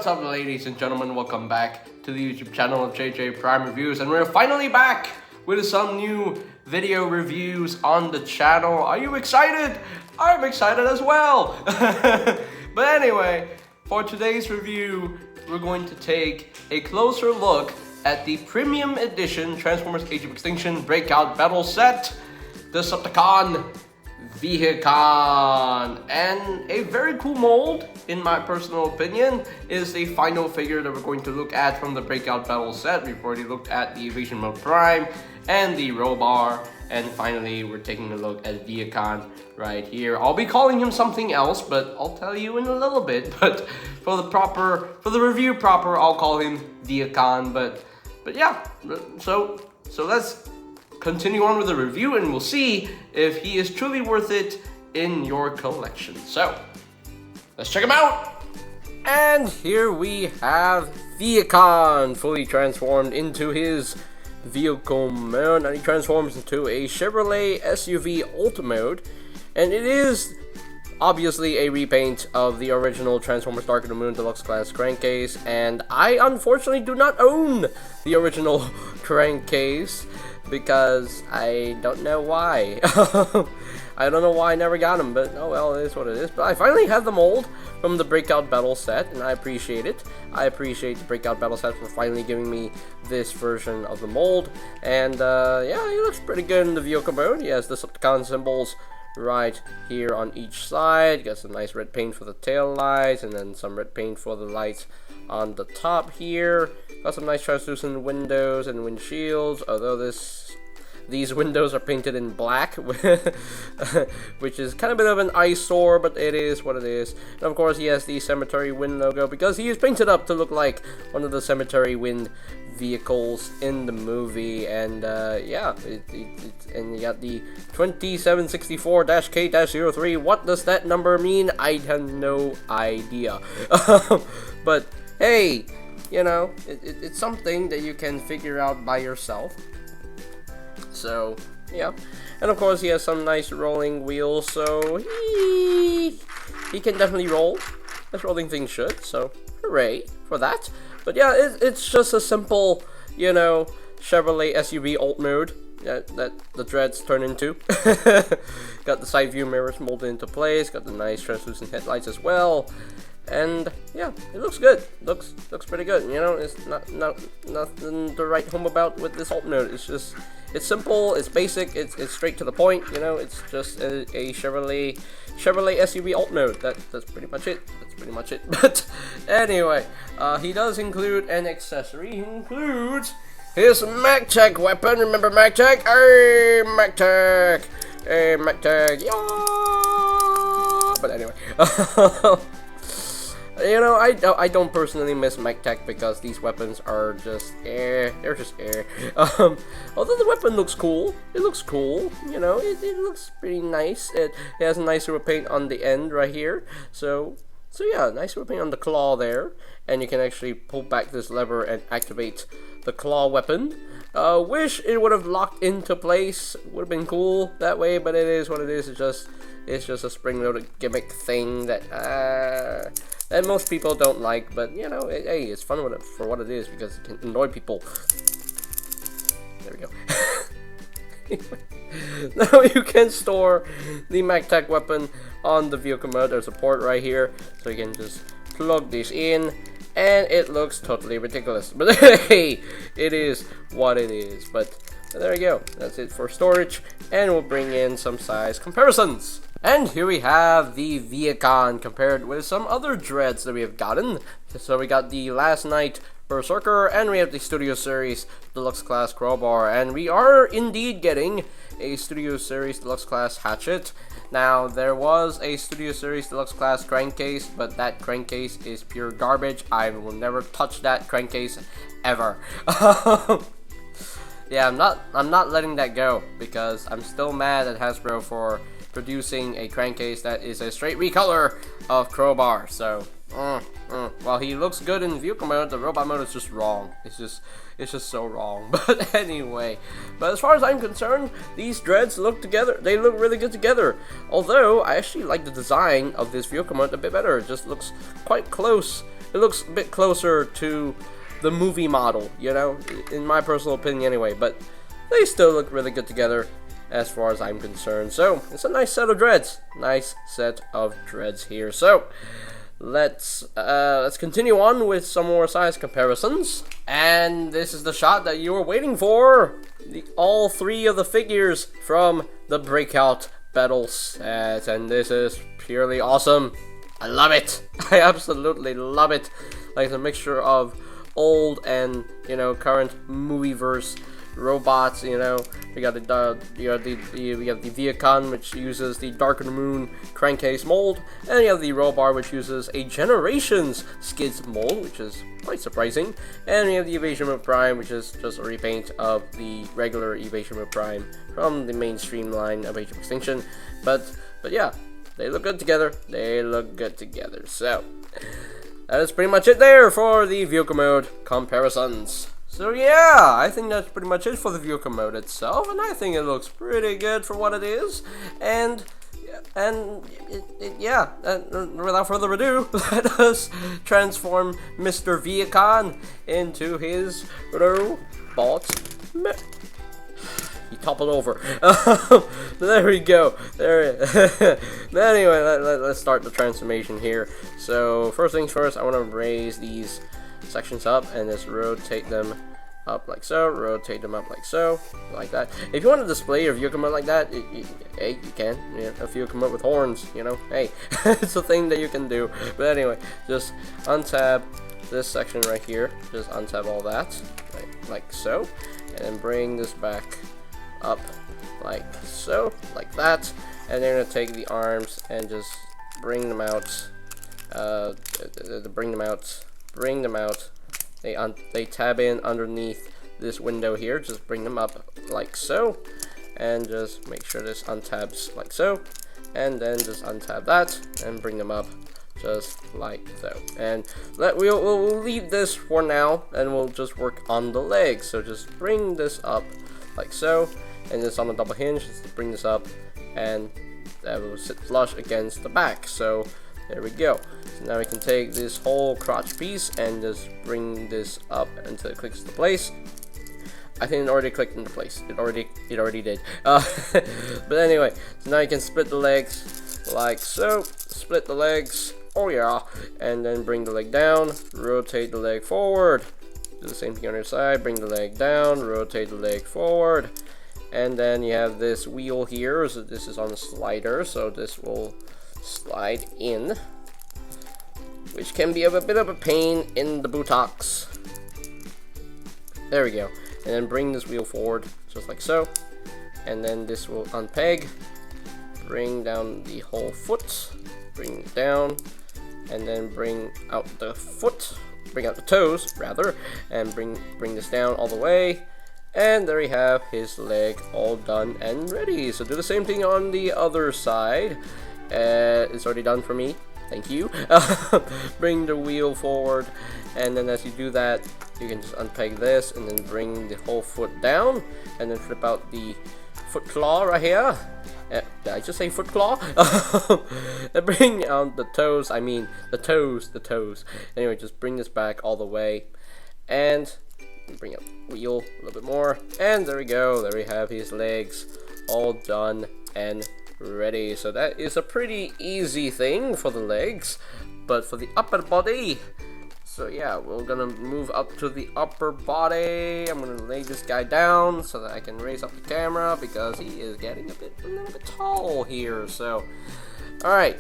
what's up, ladies and gentlemen? Welcome back to the YouTube channel of JJ Prime Reviews, and we're finally back with some new video reviews on the channel. Are you excited? I'm excited as well. But anyway, for today's review, we're going to take a closer look at the Premium Edition Transformers Age of Extinction Breakout Battle Set, Decepticon VEHICON, and a very cool mold, in my personal opinion, is the final figure that we're going to look at from the Breakout Battle set. We've already looked at the Evasion Mode Prime and the Robar, and finally we're taking a look at VEHICON right here. I'll be calling him something else, but I'll tell you in a little bit. But for the review proper, I'll call him VEHICON. But yeah, so let's continue on with the review, and we'll see if he is truly worth it in your collection. So let's check him out. And here we have VEHICON fully transformed into his vehicle mode, and he transforms into a Chevrolet SUV Alt mode, and it is obviously a repaint of the original Transformers Dark of the Moon Deluxe Class crankcase, and I unfortunately do not own the original crankcase because I don't know why. I don't know why I never got him, but oh well, it is what it is. But I finally have the mold from the Breakout Battle set, and I appreciate it. I appreciate the Breakout Battle set for finally giving me this version of the mold. And yeah, he looks pretty good in the vehicle mode. He has the Decepticon symbols right here on each side. Got some nice red paint for the tail lights, and then some red paint for the lights on the top here. Got some nice translucent windows and windshields, although these windows are painted in black, which is kind of a bit of an eyesore, but it is what it is. And of course, he has the Cemetery Wind logo because he is painted up to look like one of the Cemetery Wind vehicles in the movie. And yeah, and you got the 2764-K-03. What does that number mean? I have no idea. But hey, you know, it's something that you can figure out by yourself. So yeah, and of course he has some nice rolling wheels, so he can definitely roll as rolling things should. So hooray for that. But yeah, it's just a simple, you know, Chevrolet SUV Alt mode that the dreads turn into. Got the side view mirrors molded into place. Got the nice translucent headlights as well. And yeah, it looks good. Looks pretty good. You know, it's nothing to write home about with this Alt mode. It's just, it's simple, it's basic, it's straight to the point. You know, it's just a Chevrolet SUV Alt mode. That's pretty much it. That's pretty much it. But anyway, he does include an accessory. He includes his MacTech weapon. Remember MacTech? Hey, MacTech. Hey, MacTech. Yeah. But anyway. You know, I don't personally miss MacTech because these weapons are just they're just although the weapon looks cool, it looks cool, you know, it looks pretty nice. It has a nice silver paint on the end right here, so yeah, nice silver paint on the claw there, and you can actually pull back this lever and activate the claw weapon. Wish it would have locked into place, would have been cool that way, but it is what it is. It's just a spring-loaded gimmick thing that most people don't like, but you know, hey, it's fun with it for what it is because it can annoy people. There we go. Now you can store the MacTech weapon on the vehicle mode. There's a port right here, so you can just plug this in, and it looks totally ridiculous. But hey, it is what it is. But there we go. That's it for storage, and we'll bring in some size comparisons. And here we have the VEHICON compared with some other dreads that we have gotten. So we got the Last Night Berserker, and we have the Studio Series Deluxe Class Crowbar, and we are indeed getting a Studio Series Deluxe Class Hatchet. Now, there was a Studio Series Deluxe Class crankcase, but that crankcase is pure garbage. I will never touch that crankcase ever. Yeah, I'm not letting that go because I'm still mad at Hasbro for producing a crankcase that is a straight recolor of Crowbar. So while he looks good in vehicle mode, the robot mode is just wrong. It's just so wrong. But anyway, as far as I'm concerned, these dreads look together. They look really good together. Although I actually like the design of this vehicle mode a bit better. It just looks quite close it looks a bit closer to the movie model, you know, in my personal opinion anyway, but they still look really good together as far as I'm concerned. So it's a nice set of dreads, here. So let's continue on with some more size comparisons, and this is the shot that you were waiting for, all three of the figures from the Breakout Battle set, and this is purely awesome. I love it. I absolutely love it. Like, it's a mixture of old and, you know, current movieverse robots. You know, we got the VEHICON, which uses the Dark of the Moon crankcase mold, and you have the Rollbar, which uses a Generations skids mold, which is quite surprising. And we have the Evasion Mode Prime, which is just a repaint of the regular Evasion Mode Prime from the mainstream line of ageofextinction. But yeah, they look good together. So that is pretty much it there for the vehicle mode comparisons. So yeah, I think that's pretty much it for the vehicle mode itself, and I think it looks pretty good for what it is. And without further ado, let us transform Mr. VEHICON into his robot. He toppled over. There we go. Anyway, let's start the transformation here. So first things first, I want to raise these sections up and just rotate them up like so, rotate them up like so, like that. If you want to display your vehicle mode like that, hey, you can. Yeah, if you come up with horns, you know, hey, it's a thing that you can do. But anyway, just untab this section right here, just untab all that, like so, and then bring this back up like so, like that, and then I'm gonna take the arms and just bring them out, bring them out. They tab in underneath this window here. Just bring them up like so, and just make sure this untabs like so, and then just untab that and bring them up just like so. And we'll leave this for now, and we'll just work on the legs. So just bring this up like so, and this on a double hinge. Just bring this up, and that will sit flush against the back. So there we go. So now we can take this whole crotch piece and just bring this up until it clicks into place. I think it already clicked into place. It already did. But anyway, so now you can split the legs like so. Split the legs. Oh yeah. And then bring the leg down. Rotate the leg forward. Do the same thing on your side. Bring the leg down. Rotate the leg forward. And then you have this wheel here. So this is on the slider. So this will slide in, which can be a bit of a pain in the buttocks. There we go. And then bring this wheel forward just like so, and then this will unpeg, bring down the whole foot, bring it down, and then bring out the foot, bring out the toes rather, and bring this down all the way. And there we have his leg all done and ready. So do the same thing on the other side. It's already done for me. Thank you. Bring the wheel forward, and then as you do that, you can just unpeg this and then bring the whole foot down, and then flip out the foot claw right here. Did I just say foot claw? And bring out the toes. I mean the toes. Anyway, just bring this back all the way, and bring up the wheel a little bit more, and there we go. There we have his legs all done and ready. So that is a pretty easy thing for the legs, but for the upper body, so yeah, we're gonna move up to the upper body. I'm gonna lay this guy down so that I can raise up the camera, because he is getting a little bit tall here. So alright,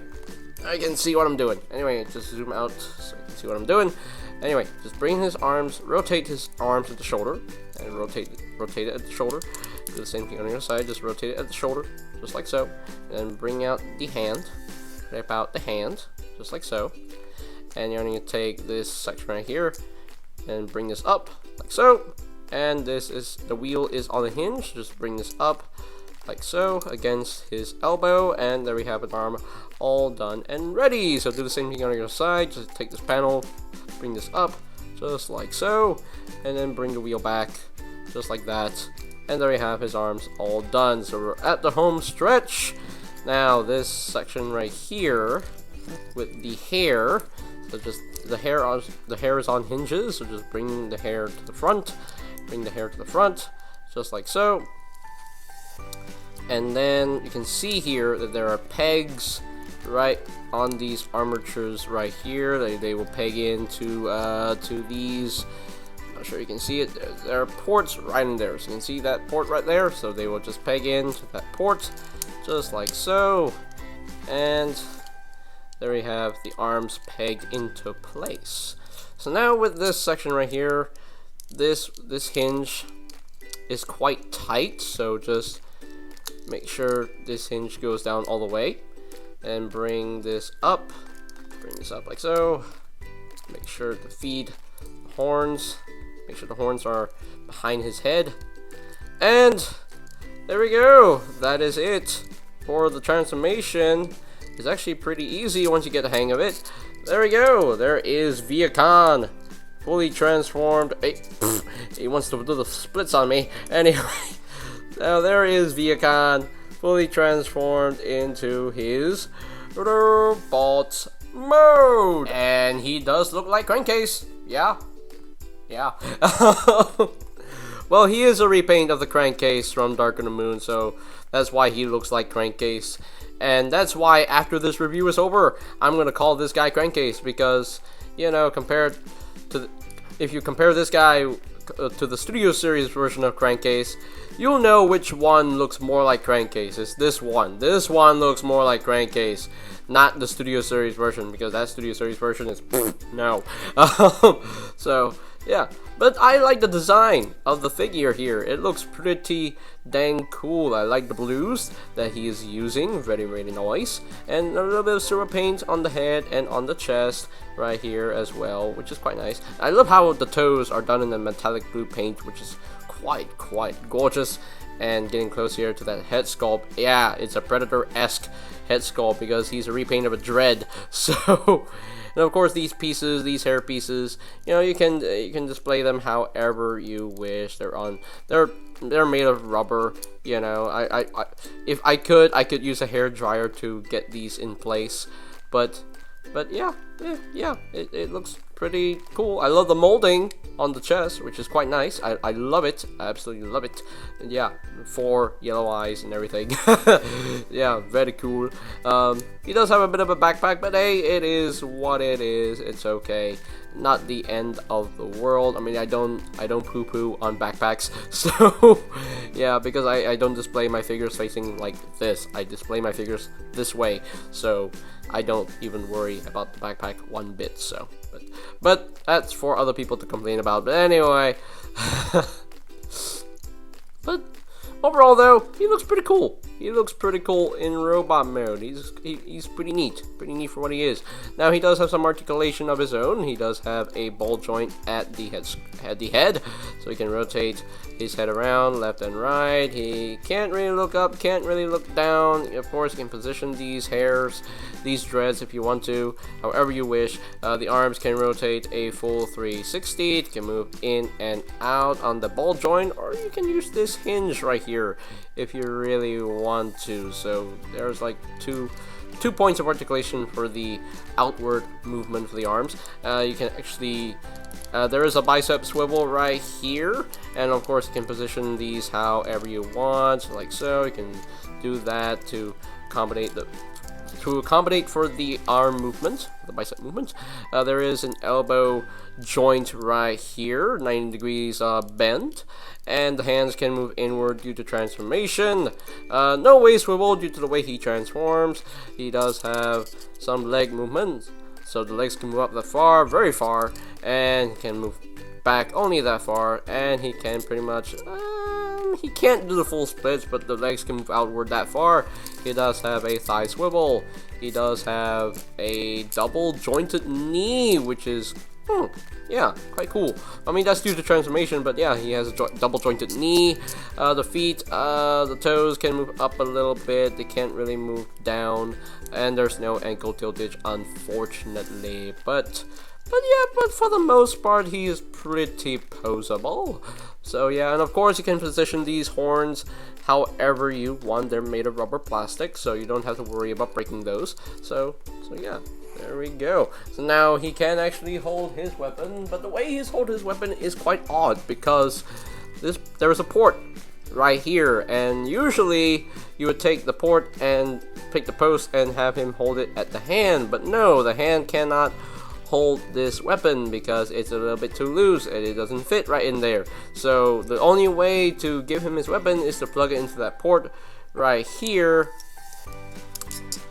I can see what I'm doing. Anyway, just zoom out so you can see what I'm doing. Anyway, just bring his arms, rotate his arms at the shoulder, and rotate it at the shoulder. Do the same thing on your side, just rotate it at the shoulder, just like so. And bring out the hand, flip out the hand, just like so. And you're going to take this section right here, and bring this up, like so. And this is, the wheel is on a hinge, just bring this up, like so, against his elbow, and there we have an arm all done and ready. So do the same thing on your side, just take this panel, bring this up, just like so, and then bring the wheel back, just like that, and there we have his arms all done. So we're at the home stretch. Now this section right here, with the hair, the hair is on hinges, so just bring the hair to the front, just like so. And then you can see here that there are pegs right on these armatures right here. They will peg into to these. I'm not sure you can see it. There are ports right in there, so you can see that port right there. So they will just peg into that port, just like so. And there we have the arms pegged into place. So now with this section right here, this hinge is quite tight, so just make sure this hinge goes down all the way, and bring this up like so. Make sure to feed the horns, make sure the horns are behind his head, and there we go. That is it for the transformation. It's actually pretty easy once you get the hang of it. There we go. There is VEHICON, fully transformed. Hey, he wants to do the splits on me. Anyway, now there is VEHICON, fully transformed into his robot mode. And he does look like Crankcase. Yeah. Well, he is a repaint of the Crankcase from Dark of the Moon, so that's why he looks like Crankcase. And that's why after this review is over, I'm gonna call this guy Crankcase, because, you know, if you compare this guy to the Studio Series version of Crankcase, you'll know which one looks more like Crankcase. It's this one. This one looks more like Crankcase, not the Studio Series version, because that Studio Series version is no. So yeah, but I like the design of the figure here. It looks pretty dang cool. I like the blues that he is using, very nice, and a little bit of silver paint on the head and on the chest right here as well, which is quite nice. I love how the toes are done in the metallic blue paint, which is quite gorgeous. And getting close here to that head sculpt, yeah, it's a Predator-esque head sculpt because he's a repaint of a dread. So, and of course these pieces, these hair pieces, you know, you can display them however you wish. They're made of rubber, you know. If I could use a hair dryer to get these in place, but yeah, it looks pretty cool. I love the molding on the chest, which is quite nice. I love it. I absolutely love it. And yeah, 4 yellow eyes and everything. Yeah, very cool. He does have a bit of a backpack, but hey, it is what it is. It's okay. Not the end of the world. I mean, I don't poo-poo on backpacks. So yeah, because I don't display my figures facing like this. I display my figures this way. So I don't even worry about the backpack one bit. So but that's for other people to complain about. But anyway, but overall though, he looks pretty cool. He looks pretty cool in robot mode. He's pretty neat for what he is. Now he does have some articulation of his own. He does have a ball joint at the head, so he can rotate his head around left and right. He can't really look up, can't really look down. Of course, you can position these hairs, these dreads if you want to, however you wish. The arms can rotate a full 360. It can move in and out on the ball joint, or you can use this hinge right here if you really want to. So there's like two points of articulation for the outward movement for the arms. You can actually there is a bicep swivel right here, and of course you can position these however you want, like so. You can do that to accommodate for the arm movement, the bicep movement. There is an elbow joint right here, 90 degrees bend, and the hands can move inward due to transformation. No waist swivel due to the way he transforms. He does have some leg movement, so the legs can move up that far, very far, and can move back only that far, and he can pretty much he can't do the full splits, but the legs can move outward that far. He does have a thigh swivel. He does have a double jointed knee, which is yeah, quite cool. I mean, that's due to transformation, but yeah, he has a double jointed knee. The feet, the toes can move up a little bit. They can't really move down, and there's no ankle tiltage, unfortunately. But for the most part, he is pretty posable. So yeah, and of course you can position these horns however you want. They're made of rubber plastic, so you don't have to worry about breaking those. So yeah, There we go. So now he can actually hold his weapon, but the way he's holding his weapon is quite odd because there is a port right here, and usually you would take the port and pick the post and have him hold it at the hand, but no, the hand cannot hold this weapon because it's a little bit too loose and it doesn't fit right in there. So the only way to give him his weapon is to plug it into that port right here,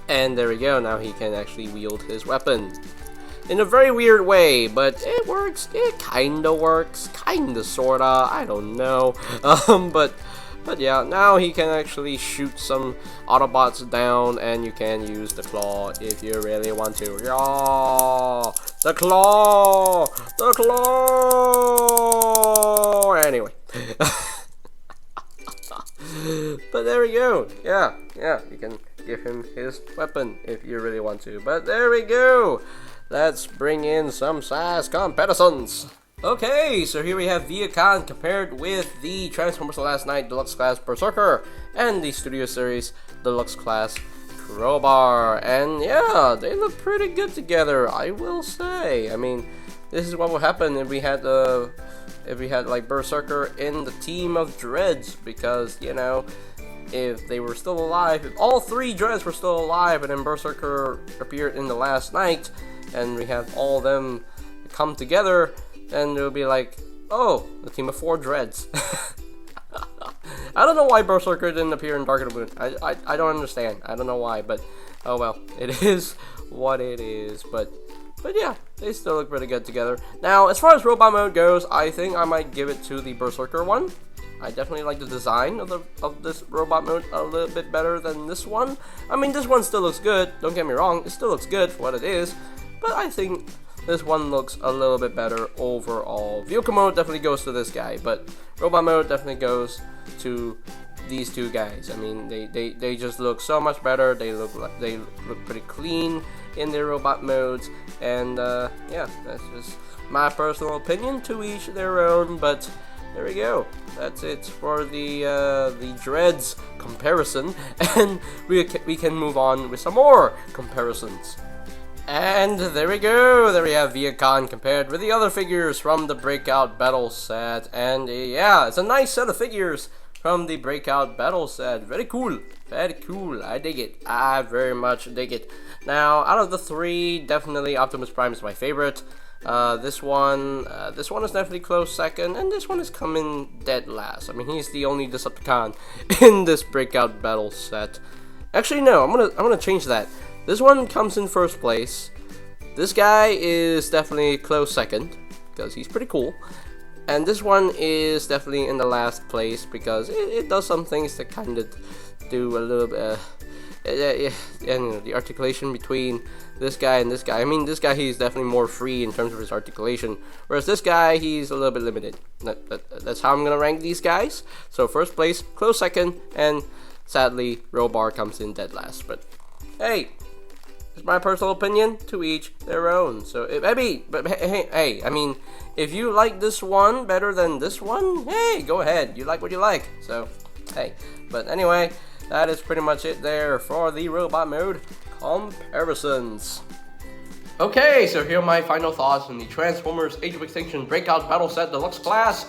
and there we go. Now he can actually wield his weapon in a very weird way, but it works. It kinda works, kinda sorta, I don't know. But yeah, now he can actually shoot some Autobots down, and you can use the claw if you really want to. Yeah, the claw, the claw. Anyway, but there we go. Yeah, you can give him his weapon if you really want to. But there we go. Let's bring in some size comparisons. Okay, so here we have VEHICON compared with the Transformers The Last Knight Deluxe Class Berserker and the Studio Series Deluxe Class Crowbar. And yeah, they look pretty good together, I will say. I mean, this is what would happen if we had like Berserker in the team of Dreads, because, you know, if they were still alive, if all three Dreads were still alive and then Berserker appeared in The Last Knight, and we have all of them come together, and it'll be like, oh, the team of 4 Dreads. I don't know why Berserker didn't appear in Dark of the Moon. I don't understand. I don't know why, but oh well. It is what it is. But yeah, they still look pretty good together. Now, as far as robot mode goes, I think I might give it to the Berserker one. I definitely like the design of this robot mode a little bit better than this one. I mean, this one still looks good. Don't get me wrong. It still looks good for what it is. But I think this one looks a little bit better overall. Vehicle mode definitely goes to this guy, but robot mode definitely goes to these two guys. I mean, they just look so much better. They look pretty clean in their robot modes, and yeah, that's just my personal opinion. To each their own. But there we go. That's it for the Dreads comparison, and we can move on with some more comparisons. And there we go, there we have VEHICON compared with the other figures from the Breakout Battle set. And yeah, it's a nice set of figures from the Breakout Battle set. Very cool, I dig it. I very much dig it. Now, out of the 3, definitely Optimus Prime is my favorite. This one is definitely close second, and this one is coming dead last. I mean, he's the only Decepticon in this Breakout Battle set. Actually, no, I'm gonna change that. This one comes in first place. This guy is definitely close second, because he's pretty cool. And this one is definitely in the last place, because it does some things that kind of do a little bit, and you know, the articulation between this guy and this guy. I mean, this guy, he's definitely more free in terms of his articulation, whereas this guy, he's a little bit limited. That's how I'm going to rank these guys. So first place, close second, and sadly, Robar comes in dead last. But hey, it's my personal opinion, to each their own. So hey, I mean, if you like this one better than this one, hey, go ahead. You like what you like. So hey, but anyway, that is pretty much it there for the robot mode comparisons. Okay, so here are my final thoughts on the Transformers Age of Extinction Breakout Battle Set Deluxe Class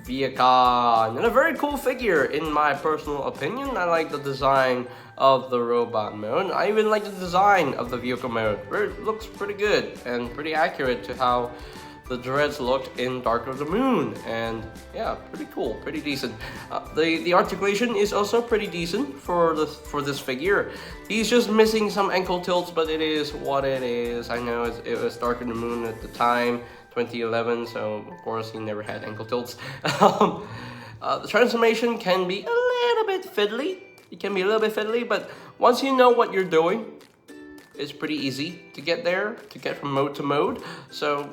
VEHICON. And a very cool figure in my personal opinion. I like the design of the robot mode. I even like the design of the vehicle mode. It looks pretty good and pretty accurate to how the Dreads looked in Dark of the Moon. And yeah, pretty cool, pretty decent. The articulation is also pretty decent for this figure. He's just missing some ankle tilts, but it is what it is. I know it was Dark of the Moon at the time, 2011, so of course he never had ankle tilts. The transformation can be a little bit fiddly. It can be a little bit fiddly, but once you know what you're doing, it's pretty easy to get there, to get from mode to mode. So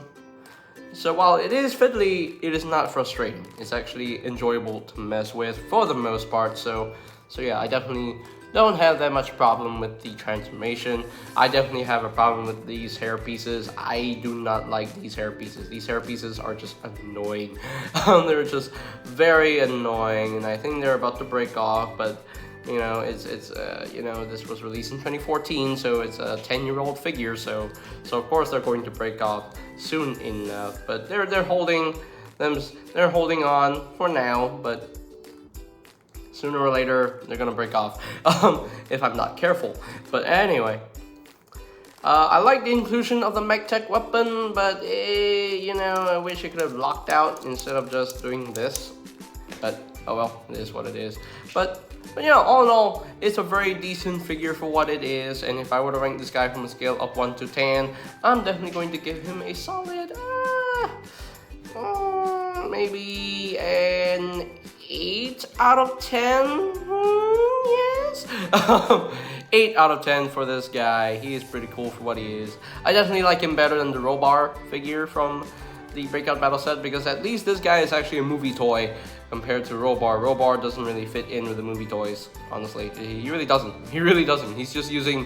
while it is fiddly, it is not frustrating. It's actually enjoyable to mess with for the most part. So yeah, I definitely don't have that much problem with the transformation. I definitely have a problem with these hair pieces. I do not like these hair pieces. These hair pieces are just annoying. They're just very annoying, and I think they're about to break off, but You know, you know, this was released in 2014, so it's a 10-year-old figure. So of course they're going to break off soon enough. But they're holding on for now. But sooner or later they're gonna break off if I'm not careful. But anyway. I like the inclusion of the MechTech weapon, but you know, I wish it could have locked out instead of just doing this. But oh well, it is what it is. But you know, all in all, it's a very decent figure for what it is. And if I were to rank this guy from a scale of 1 to 10, I'm definitely going to give him a solid, maybe an 8 out of 10. Yes. 8 out of 10 for this guy. He is pretty cool for what he is. I definitely like him better than the Robar figure from the Breakout Battle set, because at least this guy is actually a movie toy compared to Robar. Robar doesn't really fit in with the movie toys, honestly. He really doesn't. He really doesn't. He's just using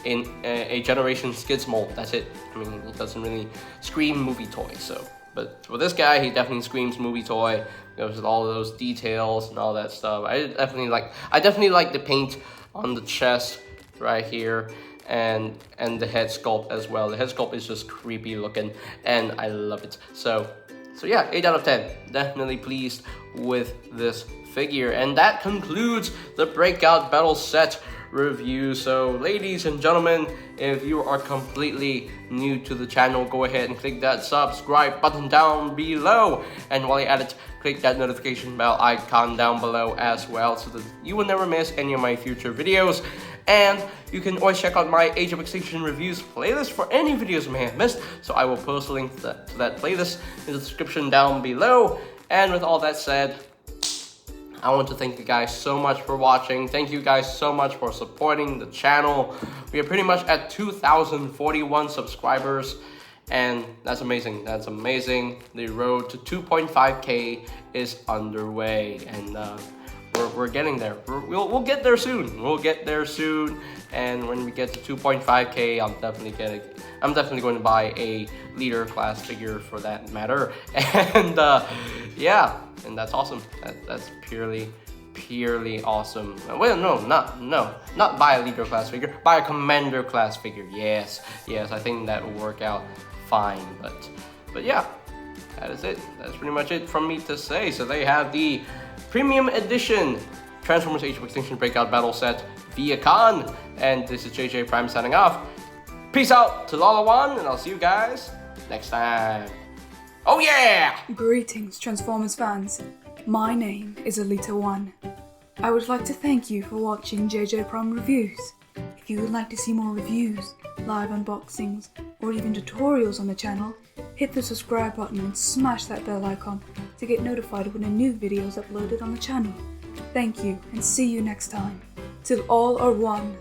a Generation Skids mold. That's it. I mean, he doesn't really scream movie toy. So, but for this guy, he definitely screams movie toy. Goes with all of those details and all that stuff. I definitely like the paint on the chest right here, and the head sculpt as well. The head sculpt is just creepy looking, and I love it. So yeah, 8 out of 10. Definitely pleased with this figure. And that concludes the Breakout Battle set review. So ladies and gentlemen, if you are completely new to the channel, go ahead and click that subscribe button down below, and while you're at it, click that notification bell icon down below as well, so that you will never miss any of my future videos. And you can always check out my Age of Extinction reviews playlist for any videos you may have missed, so I will post a link to that playlist in the description down below. And with all that said, I want to thank you guys so much for watching. Thank you guys so much for supporting the channel. We are pretty much at 2,041 subscribers, and that's amazing. That's amazing. The road to 2.5K is underway, and we're getting there. We'll get there soon. We'll get there soon. And when we get to 2.5K, I'm definitely going to buy a leader class figure for that matter. And yeah, and that's awesome. That's purely awesome. Well, not buy a leader class figure, buy a commander class figure. Yes, I think that will work out fine. But yeah, that is it. That's pretty much it from me to say. So they have the Premium Edition Transformers Age of Extinction Breakout Battle Set VEHICON, and this is JJ Prime signing off. Peace out to Lala1, and I'll see you guys next time. Oh yeah! Greetings, Transformers fans. My name is Alita1. I would like to thank you for watching JJ Prime Reviews. If you would like to see more reviews, live unboxings, or even tutorials on the channel, hit the subscribe button and smash that bell icon to get notified when a new video is uploaded on the channel. Thank you, and see you next time. Till all are one.